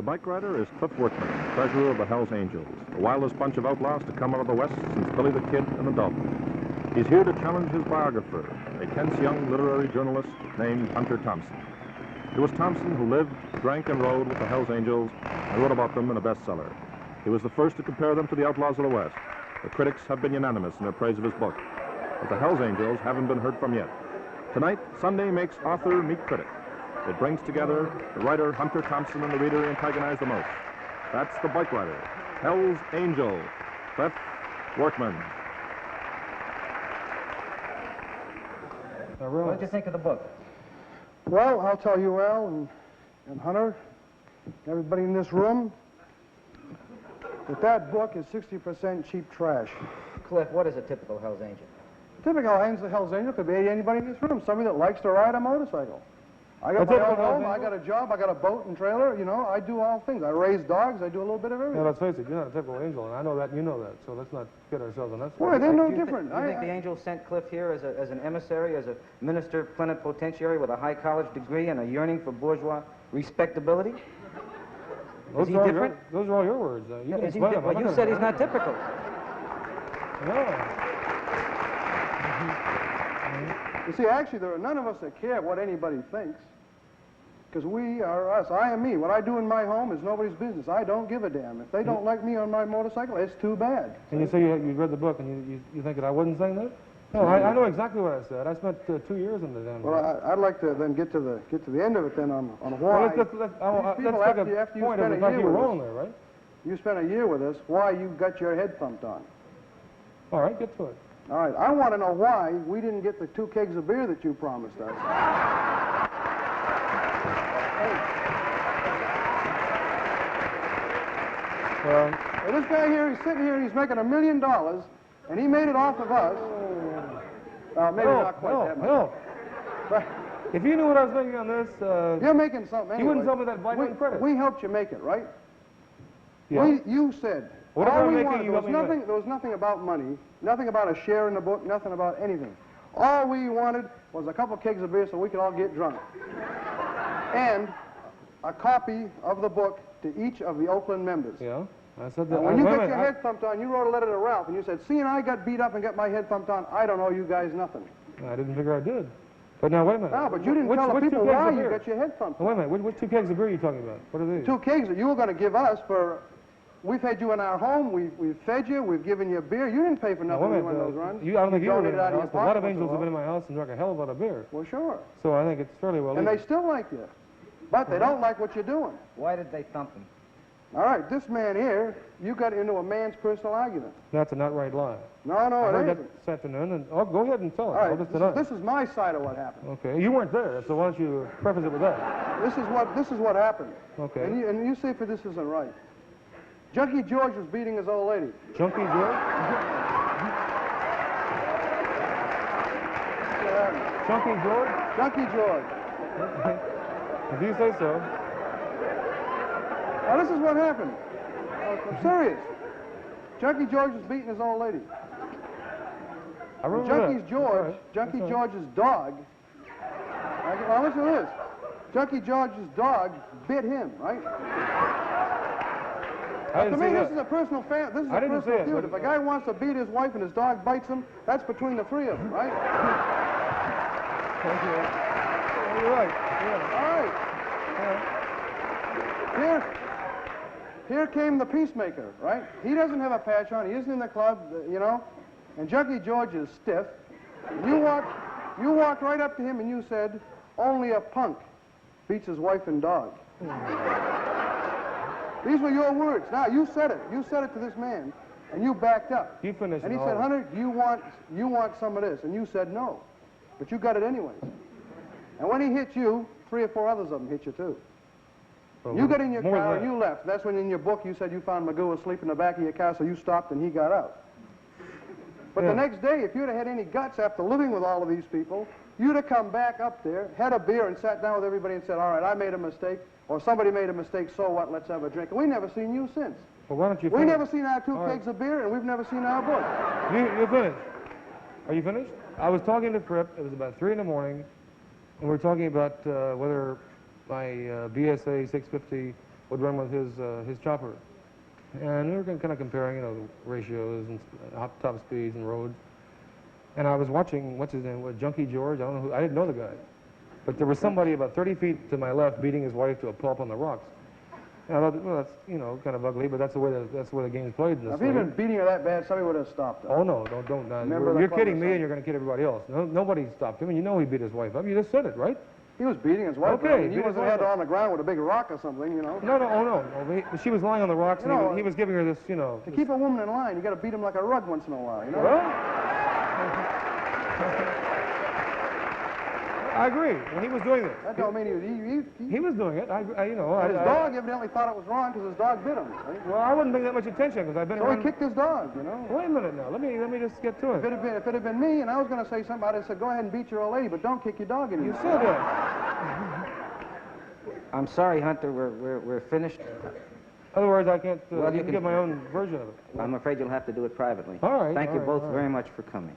bike rider is Cliff Workman, treasurer of the Hells Angels, the wildest bunch of outlaws to come out of the West since Billy the Kid and the Daltons. He's here to challenge his biographer, a tense young literary journalist named Hunter Thompson. It was Thompson who lived, drank, and rode with the Hells Angels and wrote about them in a bestseller. He was the first to compare them to the outlaws of the West. The critics have been unanimous in their praise of his book, but the Hells Angels haven't been heard from yet. Tonight, Sunday makes author meet critic. It brings together the writer Hunter Thompson and the reader he antagonized the most. That's the bike rider, Hells Angel, Cliff Workman. What did you think of the book? Well, I'll tell you, Al and Hunter, everybody in this room, that book is 60% cheap trash. Cliff, what is a typical Hells Angel? Typical Hells Angel could be anybody in this room, somebody that likes to ride a motorcycle. I got my own home, I got a job, I got a boat and trailer, you know, I do all things. I raise dogs, I do a little bit of everything. Yeah, let's face it, you're not a typical angel, and I know that and you know that, so let's not kid ourselves on that. Why, they're no different. You think the angel sent Cliff here as an emissary, as a minister plenipotentiary with a high college degree and a yearning for bourgeois respectability? Is he different? Those are all your words. You can explain them. Well, you said he's not typical. No. You see, actually, there are none of us that care what anybody thinks. Because we are us. I am me. What I do in my home is nobody's business. I don't give a damn. If they don't like me on my motorcycle, it's too bad. And you say you read the book and you think that I wasn't saying that? No, I know exactly what I said. I spent 2 years in the damn book. Well, I'd like to then get to the end of it then on why. Well, let's after you spent a year with us, right? You spent a year with us, why you got your head thumped on. All right, get to it. All right, I want to know why we didn't get the 2 kegs of beer that you promised us. Well, this guy here, he's sitting here, he's making $1 million, and he made it off of us. Maybe not quite that much. No. But if you knew what I was making on this, you're making something anyway. You wouldn't tell me that by credit. We helped you make it, right? Yeah. You said what all we making wanted. There was nothing about money, nothing about a share in the book, nothing about anything. All we wanted was a couple kegs of beer so we could all get drunk, and a copy of the book to each of the Oakland members. Yeah, I said that. When you got your head thumped on, you wrote a letter to Ralph, and you said, "See, and I got beat up and got my head thumped on. I don't owe you guys nothing." I didn't figure I did. But now, wait a minute. No, but you didn't tell the people why you got your head thumped on. Wait a minute. What 2 kegs of beer are you talking about? What are these? 2 kegs that you were going to give us for... We've had you in our home. We've fed you. We've given you beer. You didn't pay for nothing when you went on those runs. I don't think you were in my house. A lot of angels have been in my my house and drunk a hell of a lot of beer. Well, sure. So I think it's fairly well. And they still like you. But they don't like what you're doing. Why did they thump him? All right, this man here, you got into a man's personal argument. That's a not right lie. No, it isn't. This afternoon, and go ahead and tell it. All right, this is my side of what happened. Okay, you weren't there, so why don't you preface it with that? This is what happened. Okay. And you see if this isn't right. Junkie George was beating his old lady. Junkie George? Junkie George? Junkie George. If you say so. Now, this is what happened. I'm serious. Junkie George was beating his old lady. I remember Junkie George's dog. Now, listen to this. Junkie George's dog bit him, right? To me, this is a personal feud. If a guy wants to beat his wife and his dog bites him, that's between the 3 of them, right? Thank you. You're right. Yeah. All right. Here came the peacemaker, right? He doesn't have a patch on. He isn't in the club, you know. And Junkie George is stiff. You walked right up to him and you said, "Only a punk beats his wife and dog." These were your words. Now, you said it. You said it to this man, and you backed up. You finished. And he said, "Hunter, you want some of this?" And you said no, but you got it anyways. And when he hit you, 3 or 4 others of them hit you too. Well, you got in your car and you left. That's when in your book you said you found Magoo asleep in the back of your car, so you stopped and he got out. But the next day, if you'd have had any guts after living with all of these people, you'd have come back up there, had a beer, and sat down with everybody and said, "All right, I made a mistake," or "Somebody made a mistake, so what, let's have a drink." And we've never seen you since. Well, why don't you We've never seen our 2 kegs of beer, and we've never seen our book. You're finished. Are you finished? I was talking to Fripp. It was about 3 in the morning, and we were talking about whether my BSA 650 would run with his chopper. And we were kind of comparing, you know, the ratios and top speeds and roads. And I was watching, what's his name, Junkie George? I don't know who, I didn't know the guy. But there was somebody about 30 feet to my left beating his wife to a pulp on the rocks. And I thought, well, that's, you know, kind of ugly, but that's the way the game's played in this If he'd been beating her that bad, somebody would have stopped him. Oh, no, don't. You're kidding me, and you're going to kid everybody else. No, nobody stopped him, and you know he beat his wife up. You just said it, right? He was beating his wife. Okay, I mean, he wasn't had her on the ground with a big rock or something, you know. No. She was lying on the rocks, and he was giving her this, you know. To keep a woman in line, you got to beat him like a rug once in a while, you know. Well, I agree. When he was doing it. That don't mean he was doing it. You know. His dog evidently thought it was wrong because his dog bit him. Right? Well, I wouldn't pay that much attention because I've been So around. he kicked his dog, you know. Wait a minute now. Let me just get to it. If it had been me and I was going to say something, I'd have said, go ahead and beat your old lady, but don't kick your dog anymore. You said that. I'm sorry, Hunter, we're finished. Otherwise, I can't Well, you can can give my own version of it. I'm afraid you'll have to do it privately. All right. Thank you both all right. very much for coming.